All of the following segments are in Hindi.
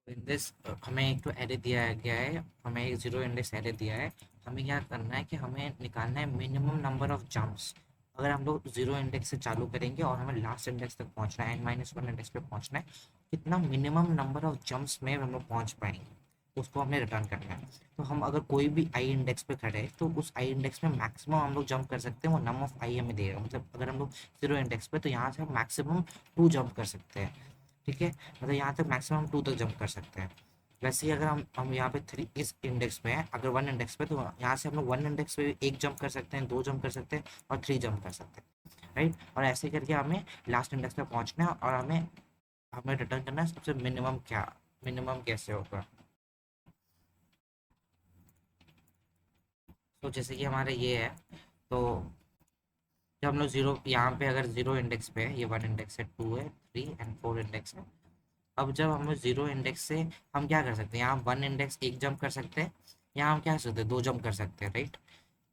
इन दिस हमें एक तो एरे दिया गया है, हमें एक जीरो इंडेक्स एरे दिया है। हमें क्या करना है कि हमें निकालना है मिनिमम नंबर ऑफ जंप्स। अगर हम लोग जीरो इंडेक्स से चालू करेंगे और हमें लास्ट इंडेक्स तक पहुंचना है, n-1 इंडेक्स पे पहुंचना है, कितना मिनिमम नंबर ऑफ जंप्स में हम लोग पहुंच पाएंगे, उसको हमने रिटर्न करना है। तो हम अगर कोई भी आई इंडेक्स पे खड़े हैं तो उस आई इंडेक्स में मैक्सिमम हम लोग जंप कर सकते हैं, वो नम ऑफ आई हमें देगा। मतलब अगर हम लोग जीरो इंडेक्स पे, तो यहाँ से हम मैक्सिमम 2 जंप कर सकते हैं। ठीक है, मतलब यहाँ तक मैक्सिमम 2 तक जंप कर सकते हैं। वैसे ही अगर हम यहाँ पे 3 इस इंडेक्स पे हैं, अगर 1 इंडेक्स पे, तो यहाँ से हम लोग 1 इंडेक्स पे भी 1 जंप कर सकते हैं, 2 जंप कर सकते हैं और 3 जंप कर सकते हैं, राइट। और ऐसे करके हमें लास्ट इंडेक्स पे पहुँचना है, और हमें हमें रिटर्न करना है सबसे मिनिमम क्या, मिनिमम कैसे होगा। तो जैसे कि हमारे ये है, तो जब हम लोग जीरो यहाँ पे अगर जीरो इंडेक्स पे है, ये 1 इंडेक्स है, 2 है, 3 एंड 4 इंडेक्स है। अब जब हम लोग जीरो इंडेक्स से हम क्या कर सकते हैं, यहाँ 1 इंडेक्स 1 जंप कर सकते हैं, यहाँ हम क्या कर सकते हैं, 2 जंप कर सकते हैं, राइट।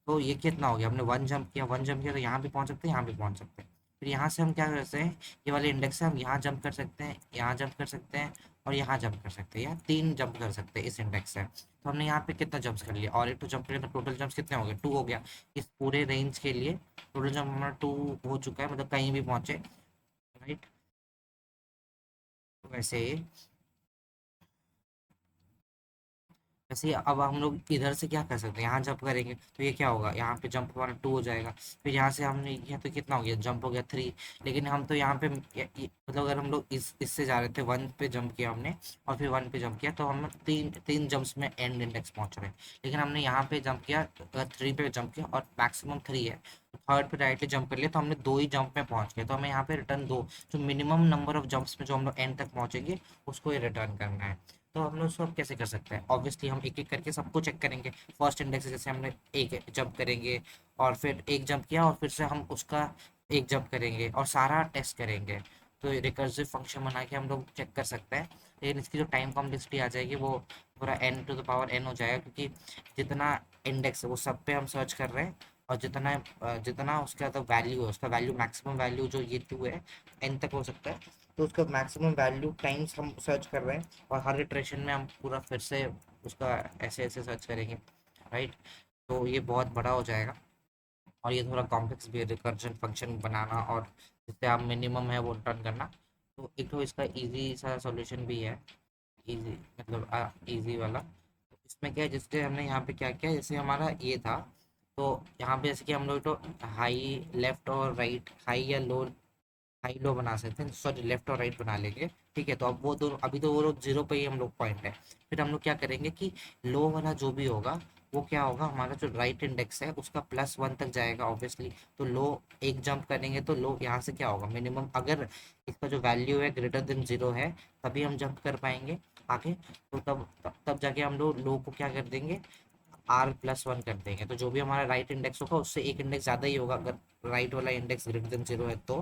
तो ये कितना हो गया, हमने 1 जंप किया, 1 जंप किया, तो यहाँ भी पहुँच सकते हैं, यहाँ भी पहुँच सकते हैं। फिर यहाँ से हम क्या कर सकते हैं, ये वाले इंडेक्स से हम यहाँ जंप कर सकते हैं, यहाँ जंप कर सकते हैं और यहाँ जंप कर सकते हैं, या 3 जंप कर सकते हैं इस इंडेक्स से। तो हमने यहाँ पे कितना जंप्स कर लिया, और एक तो जंप करें तो टोटल जंप्स कितने हो गए, 2 हो गया। इस पूरे रेंज के लिए टोटल जंप हमारा 2 हो चुका है, मतलब कहीं भी पहुँचे, राइट। वैसे ही वैसे ही अब हम लोग इधर से क्या कर सकते हैं, यहाँ जंप करेंगे तो ये क्या होगा, यहाँ पे जंप हमारा 2 हो जाएगा। फिर यहाँ से हमने किया तो कितना हो गया, जंप हो गया 3। लेकिन हम तो यहाँ पे मतलब अगर हम लोग इससे जा रहे थे, 1 पे जंप किया हमने और फिर 1 पे जंप किया, तो हम तीन तीन जंप्स में एंड इंडेक्स पहुंच रहे हैं। लेकिन हमने यहाँ पे जंप किया, 3 पे जंप किया और मैक्सिमम 3 है, तो थर्ड पे डायरेक्टली जंप कर लिया, तो हमने 2 ही जंप में पहुंच गए। तो हमें यहाँ पे रिटर्न 2, जो मिनिमम नंबर ऑफ जंप्स में जो हम लोग एंड तक पहुंचेंगे, उसको ही रिटर्न करना है। तो हम लोग सब कैसे कर सकते हैं, ऑब्वियसली हम एक एक करके सबको चेक करेंगे। फर्स्ट इंडेक्स जैसे हमने एक जंप करेंगे, और फिर एक जंप किया और फिर से हम उसका एक जंप करेंगे और सारा टेस्ट करेंगे। तो रिकर्सिव फंक्शन बना के हम लोग चेक कर सकते हैं। लेकिन इसकी जो टाइम कॉम्प्लेक्सिटी आ जाएगी, वो पूरा n to the power n हो जाएगा, क्योंकि जितना इंडेक्स है वो सब पे हम सर्च कर रहे हैं, और जितना उसका तो वैल्यू है, उसका वैल्यू मैक्सिमम वैल्यू जो ये 2 है, n तक हो सकता है, तो उसका मैक्सिमम वैल्यू टाइम्स हम सर्च कर रहे हैं। और हर इटरेशन में हम पूरा फिर से उसका ऐसे ऐसे सर्च करेंगे, राइट। तो ये बहुत बड़ा हो जाएगा, और ये थोड़ा कॉम्प्लेक्स भी है, रिकर्जन फंक्शन बनाना और जिससे आप मिनिमम है वो रिटर्न करना। तो एक तो इसका इजी सा सॉल्यूशन भी है, इजी मतलब इजी वाला। तो इसमें क्या है, जिससे हमने यहाँ पे क्या किया, जैसे हमारा ये था, तो यहाँ पे जैसे कि हम लोग तो हाई लेफ्ट और राइट, हाई या लो, हाई लो बना सकते हैं, सॉरी लेफ्ट और राइट बना लेंगे। ठीक है, तो अब वो दोनों, अभी तो वो लोग जीरो पे ही हम लोग पॉइंट है। फिर हम लोग क्या करेंगे कि लो वाला जो भी होगा, वो क्या होगा, हमारा जो राइट इंडेक्स है उसका +1 तक जाएगा ऑब्वियसली। तो लो एक जंप करेंगे तो लो यहाँ से क्या होगा, मिनिमम अगर इसका जो वैल्यू है ग्रेटर देन जीरो है, तभी हम जंप कर पाएंगे आगे। तो तब जाके हम लोग लो को क्या कर देंगे, r+1 कर देंगे। तो जो भी हमारा राइट इंडेक्स होगा उससे एक इंडेक्स ज़्यादा ही होगा, अगर राइट वाला इंडेक्स ग्रेटर देन जीरो है तो।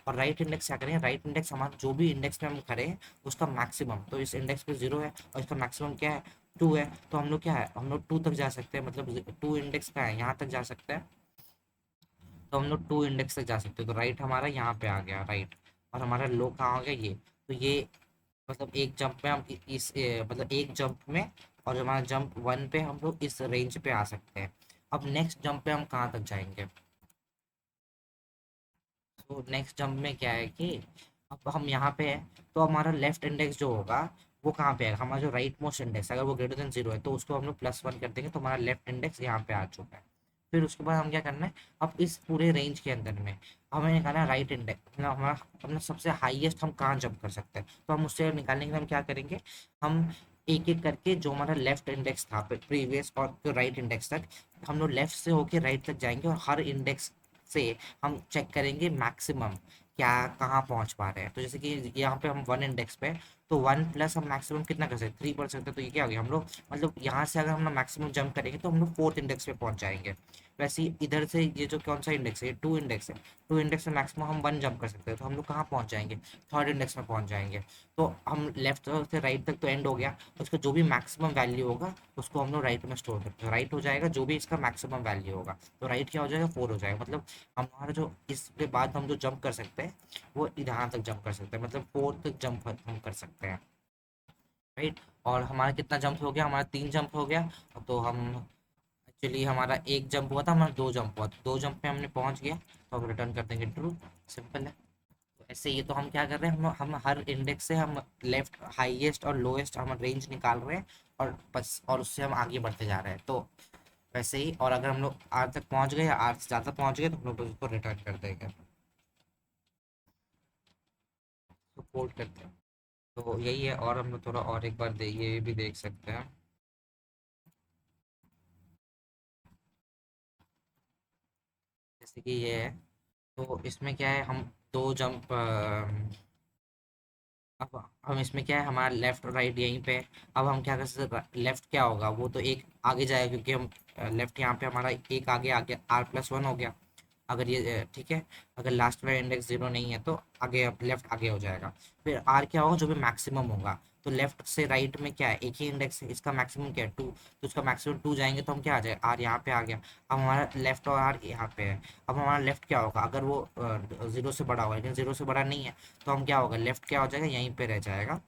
और राइट इंडेक्स क्या करेंगे, राइट इंडेक्स हमारा जो भी इंडेक्स में हम खड़े हैं उसका मैक्सिमम, तो इस इंडेक्स पे जीरो है और इसका मैक्सिमम क्या है, 2 है, तो हम लोग क्या है, हम लोग 2 तक जा सकते हैं, मतलब 2 इंडेक्स का है, यहाँ तक जा सकते हैं। तो हम लोग 2 इंडेक्स तक जा सकते हैं, तो राइट हमारा यहाँ पे आ गया, राइट। और हमारा लो कहाँ आ गया, ये। तो ये मतलब एक जंप में हम मतलब एक जंप में, और जो हमारा जंप 1 पे हम लोग इस रेंज पे आ सकते हैं। अब नेक्स्ट जंप पे हम कहाँ तक जाएंगे, तो नेक्स्ट जंप में क्या है कि अब हम यहाँ पे हैं, तो हमारा लेफ्ट इंडेक्स जो होगा वो कहाँ पे है, हमारा जो राइट मोस्ट इंडेक्स, अगर वो ग्रेटर देन जीरो है तो उसको हम लोग +1 कर देंगे, तो हमारा लेफ्ट इंडेक्स यहाँ पे आ चुका है। फिर उसके बाद हम क्या करना है, अब इस पूरे रेंज के अंदर में हमें निकालना है राइट इंडेक्स, मतलब हमारा अपना सबसे हाईएस्ट हम कहाँ जंप कर सकते हैं। तो हम उससे निकालने के लिए हम क्या करेंगे, हम एक एक करके जो हमारा लेफ्ट इंडेक्स था प्रीवियस और जो राइट इंडेक्स तक, हम लोग लेफ्ट से होके राइट तक जाएंगे, और हर इंडेक्स से हम चेक करेंगे मैक्सिमम क्या कहाँ पहुंच पा रहे हैं। तो जैसे कि यहाँ पे हम 1 इंडेक्स पे, तो 1 प्लस हम मैक्सिमम कितना कर सकते हैं, 3 कर सकते हैं। तो ये क्या हो गया, हम लोग मतलब यहाँ से अगर हम लोग मैक्सिमम जंप करेंगे तो हम लोग 4th इंडेक्स पे पहुंच जाएंगे। वैसे ही इधर से ये जो कौन सा इंडेक्स है, ये 2 इंडेक्स है, 2 इंडेक्स में मैक्सिमम हम 1 जंप कर सकते हैं, तो हम लोग कहाँ पहुंच जाएंगे, 3rd इंडेक्स में पहुंच जाएंगे। तो हम लेफ्ट से राइट तक तो एंड हो गया, उसका जो भी मैक्सिमम वैल्यू होगा उसको हम लोग राइट में स्टोर करते हैं, राइट हो जाएगा जो भी इसका मैक्सिमम वैल्यू होगा। तो राइट क्या हो जाएगा, 4 हो जाएगा। मतलब हमारा जो इसके बाद हम जो जंप कर सकते हैं वो यहाँ तक जंप कर सकते हैं, मतलब 4 तक जंप हम कर सकते हैं। राइट। और हमारा कितना जंप हो गया, हमारा 3 जंप हो गया। तो हम एक्चुअली हमारा एक जंप हुआ था, हमारा 2 जंप हुआ, तो 2 जंप पे हमने पहुंच गया, तो हम रिटर्न कर देंगे ट्रू। सिंपल है। तो ऐसे ये तो हम क्या कर रहे हैं, हम हर इंडेक्स से हम लेफ्ट हाईएस्ट और लोएस्ट हम रेंज निकाल रहे हैं, और बस, और उससे हम आगे बढ़ते जा रहे हैं। तो वैसे ही, और अगर हम लोग आर तक पहुंच गए या आर से ज़्यादा पहुंच गए तो हम लोग उसको रिटर्न कर देंगे। तो कोड करते हैं। तो यही है, और हम लोग थोड़ा और एक बार ये भी देख सकते हैं। जैसे कि ये है, तो इसमें क्या है, हम 2 जंप, अब हम इसमें क्या है, हमारा लेफ्ट और राइट यहीं पे है। अब हम क्या कर सकते, लेफ्ट क्या होगा, वो तो एक आगे जाएगा, क्योंकि हम लेफ्ट यहाँ पे हमारा एक आगे आगे R+1 हो गया। अगर ये ठीक है, अगर लास्ट में इंडेक्स 0 नहीं है तो आगे लेफ्ट आगे हो जाएगा। फिर आर क्या होगा, जो भी मैक्सिमम होगा। तो लेफ्ट से राइट में क्या है, एक ही इंडेक्स है, इसका मैक्सिमम क्या है 2, तो उसका मैक्सिमम 2 जाएंगे तो हम क्या आ जाए, आर यहाँ पे आ गया। अब हमारा लेफ्ट और आर यहाँ पे है। अब हमारा लेफ्ट क्या होगा, अगर वो 0 से बड़ा होगा, लेकिन 0 से बड़ा नहीं है, तो हम क्या होगा, लेफ्ट क्या हो जाएगा, यहीं पे रह जाएगा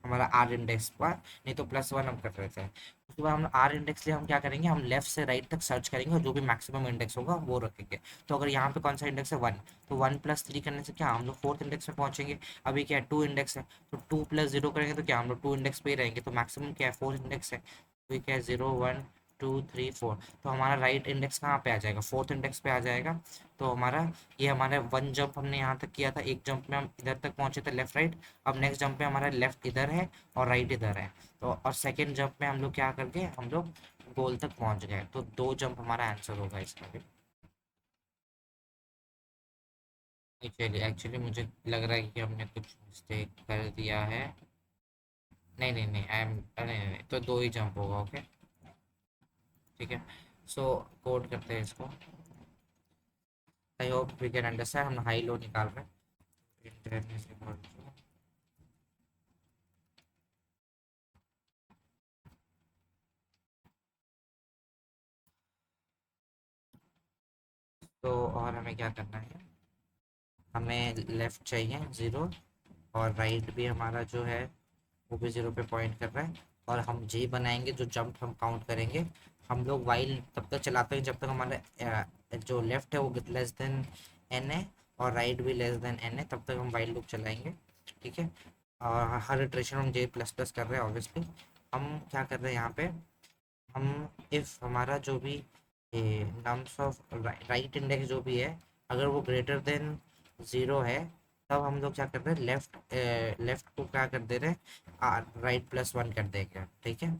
हमारा आर इंडेक्स पर। नहीं तो +1 हम कर रहे थे। उसके बाद हम आर इंडेक्स लिए हम क्या करेंगे, हम लेफ्ट से राइट तक सर्च करेंगे, और जो भी मैक्सिमम इंडेक्स होगा वो रखेंगे। तो अगर यहाँ पे कौन सा इंडेक्स है 1, तो 1+3 करने से क्या हम लोग फोर्थ इंडेक्स में पहुंचेंगे। अभी क्या है 2 इंडेक्स है, तो 2+0 करेंगे तो क्या हम लोग 2 इंडेक्स पे ही रहेंगे, तो मैक्सिमम क्या है 4 इंडेक्स है, तो ये क्या है 0 1 2 3 4। तो हमारा राइट इंडेक्स कहाँ पे आ जाएगा, फोर्थ इंडेक्स पे आ जाएगा। तो हमारा ये हमारा 1 जंप हमने यहाँ तक किया था, एक जंप में हम इधर तक पहुंचे थे लेफ्ट राइट। अब नेक्स्ट जंप पे हमारा लेफ्ट इधर है और राइट इधर है। तो और सेकेंड जंप में हम लोग क्या करके हम लोग गोल तक पहुंच गए, तो 2 जंप हमारा आंसर होगा इसका भी। एक्चुअली एक्चुअली मुझे लग रहा है कि हमने कुछ मिस्टेक कर दिया है। नहीं नहीं नहीं, आई एम, नहीं नहीं नहीं, तो 2 ही जंप होगा, ओके। ठीक है। सो कोड करते हैं इसको। I hope we can understand, हम हाई लो निकाल रहे हैं। Internet is equal to- तो और हमें क्या करना है, हमें लेफ्ट चाहिए 0, और राइट भी हमारा जो है वो भी 0 पे पॉइंट कर रहा है। और हम जी बनाएंगे, जो जंप हम काउंट करेंगे। हम लोग वाइल तब तक चलाते हैं जब तक हमारे जो लेफ्ट है वो लेस देन n है, और राइट भी लेस देन n है, तब तक हम वाइल लूप चलाएंगे। ठीक है। और हर इटरेशन हम J++ कर रहे हैं ऑब्वियसली। हम क्या कर रहे हैं यहाँ पे, हम इफ हमारा जो भी नम्स ऑफ राइट इंडेक्स जो भी है, अगर वो ग्रेटर देन 0 है, तब हम लोग क्या कर रहे हैं, लेफ्ट को क्या कर दे रहे हैं, राइट+1 कर देंगे। ठीक है।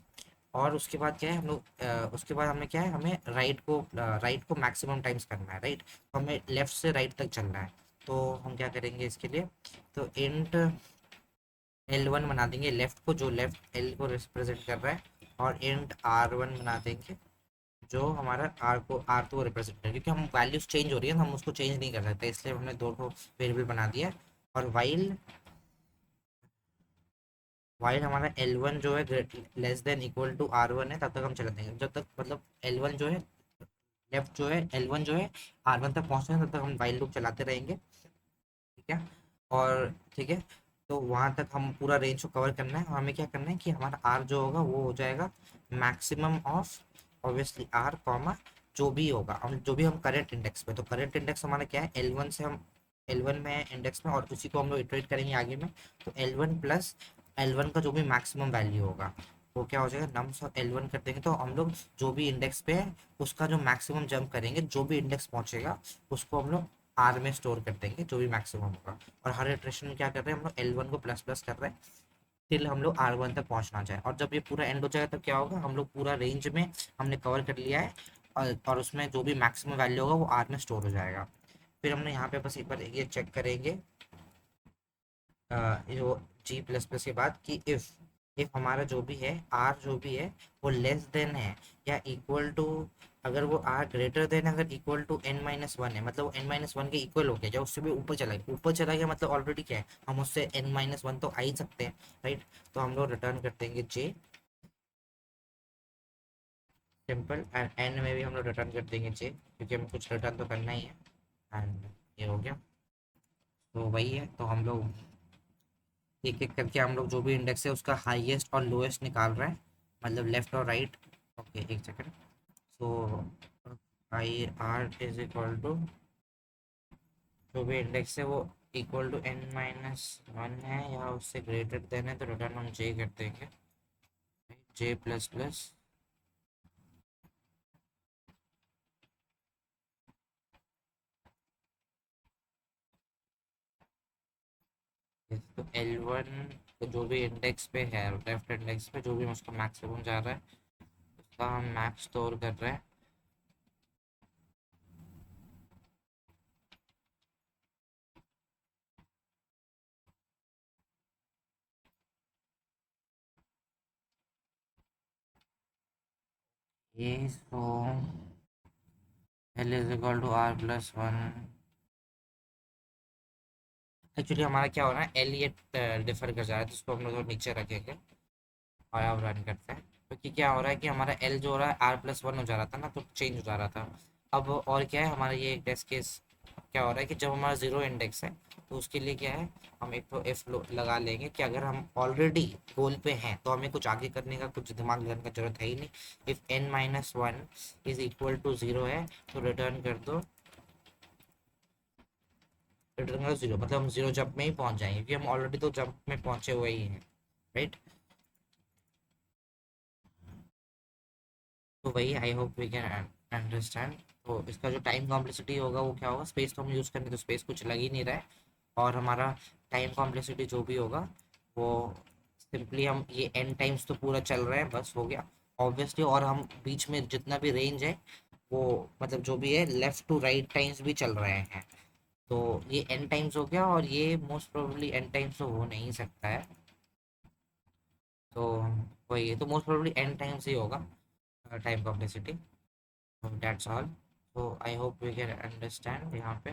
और उसके बाद क्या है, हम लोग उसके बाद हमें क्या है, हमें राइट को मैक्सिमम टाइम्स करना है, राइट। तो हमें लेफ्ट से राइट तक चलना है। तो हम क्या करेंगे इसके लिए, तो इंट L1 बना देंगे लेफ्ट को, जो लेफ्ट L को रिप्रेजेंट कर रहा है, और इंट R1 बना देंगे, जो हमारा R को रिप्रेजेंट कर, क्योंकि हम वैल्यूज चेंज हो रही है, हम उसको चेंज नहीं कर सकते, इसलिए हमने 2 को वेरिएबल बना दिया है। और वाइल हमारा L1 जो है less than equal to R1 है, तब तक हम चला देंगे, जब तक मतलब L1 जो है, लेफ्ट जो है L1 जो है R1 तक पहुंचते हैं, तब तक हम वाइल लूप चलाते रहेंगे। ठीक है। और ठीक है, तो वहां तक हम पूरा रेंज को कवर करना है, और हमें क्या करना है कि हमारा आर जो होगा वो हो जाएगा maximum of obviously R comma, जो भी होगा हम, जो भी हम करेंट इंडेक्स पे, तो करेंट इंडेक्स हमारा क्या है L1 से, हम L1 में है इंडेक्स में, और उसी को हम लोग इटरेट करेंगे आगे में। तो L1 प्लस L1 का जो भी मैक्सिमम वैल्यू होगा, वो क्या हो जाएगा, नम्स ऑफ L1 कर देंगे, तो हम लोग जो भी इंडेक्स पे है उसका जो मैक्सिमम जंप करेंगे, जो भी इंडेक्स पहुंचेगा उसको हम लोग आर में स्टोर कर देंगे, जो भी मैक्सिमम होगा। और हर इटरेशन में क्या कर रहे हैं, हम लोग L1 को प्लस प्लस कर रहे हैं, टिल हम लोग R1 तक पहुंचना चाहे। और जब ये पूरा एंड हो जाएगा तो क्या होगा, हम लोग पूरा रेंज में हमने कवर कर लिया है, और उसमें जो भी मैक्सिमम वैल्यू होगा वो आर में स्टोर हो जाएगा। फिर हमने यहाँ पे बस एक बार ये चेक करेंगे, जो G++ के बाद, कि इफ हमारा जो भी है आर जो भी है वो लेस देन है या इक्वल टू, अगर वो आर ग्रेटर देन, अगर इक्वल टू n-1 है, मतलब वो n-1 के इक्वल हो गया, या उससे भी ऊपर चला गया, मतलब ऑलरेडी क्या है, हम उससे n-1 तो आ ही सकते हैं, राइट। तो हम लोग रिटर्न कर देंगे जे, सिंपल। एंड एन में भी हम लोग रिटर्न कर देंगे जे, क्योंकि हमें कुछ रिटर्न तो करना ही है। एंड ये हो गया। तो वही है, तो हम लोग एक एक करके हम लोग जो भी इंडेक्स है उसका हाईएस्ट और लोएस्ट निकाल रहे हैं, मतलब लेफ्ट और राइट। ओके, एक second. So I R is equal to जो भी इंडेक्स है वो इक्वल टू n-1 है या उससे ग्रेटर देन है, तो रिटर्न हम जे कर देंगे, जे प्लस प्लस। तो L1 जो भी इंडेक्स पे है, लेफ्ट इंडेक्स पे जो भी उसका मैक्सिमम जा रहा है उसका हम मैक्स स्टोर कर रहे हैं। ये so L is equal to R plus one. Actually हमारा क्या हो रहा है, एल ये डिफर कर जा रहा है, तो उसको हम लोग नीचे रखेंगे और अब रन करते हैं। क्योंकि क्या हो रहा है कि हमारा एल जो हो रहा है R+1 हो जा रहा था ना, तो चेंज हो जा रहा था। अब और क्या है हमारा ये टेस्ट केस, क्या हो रहा है कि जब हमारा जीरो इंडेक्स है तो उसके लिए क्या है, हम एक तो एफ लगा लेंगे कि अगर हम ऑलरेडी गोल पे हैं तो हमें कुछ आगे करने का, कुछ दिमाग लगाने का जरूरत है ही नहीं। If n-1 is equal to zero है तो रिटर्न कर दो, रिटर्न करो जीरो, मतलब हम जीरो जंप में ही पहुंच जाएंगे क्योंकि हम ऑलरेडी तो जंप में पहुंचे हुए ही हैं, राइट। तो वही I hope we can understand. तो इसका जो टाइम कॉम्प्लेक्सिटी होगा वो क्या होगा, स्पेस तो हम यूज़ करेंगे तो स्पेस कुछ लग ही नहीं रहा है, और हमारा टाइम कॉम्प्लेक्सिटी जो भी होगा वो सिंपली हम ये एन टाइम्स तो पूरा चल रहा है, बस हो गया ऑब्वियसली। और हम बीच में जितना भी रेंज है वो मतलब जो भी है लेफ्ट टू राइट टाइम्स भी चल रहे हैं, तो ये एन टाइम्स हो गया, और ये मोस्ट प्रोबेबली एन टाइम्स तो हो नहीं सकता है। तो वही है, तो मोस्ट प्रोबेबली एन टाइम्स ही होगा टाइम कॉम्प्लेक्सिटी। That's all. तो I hope we can understand यहाँ पे।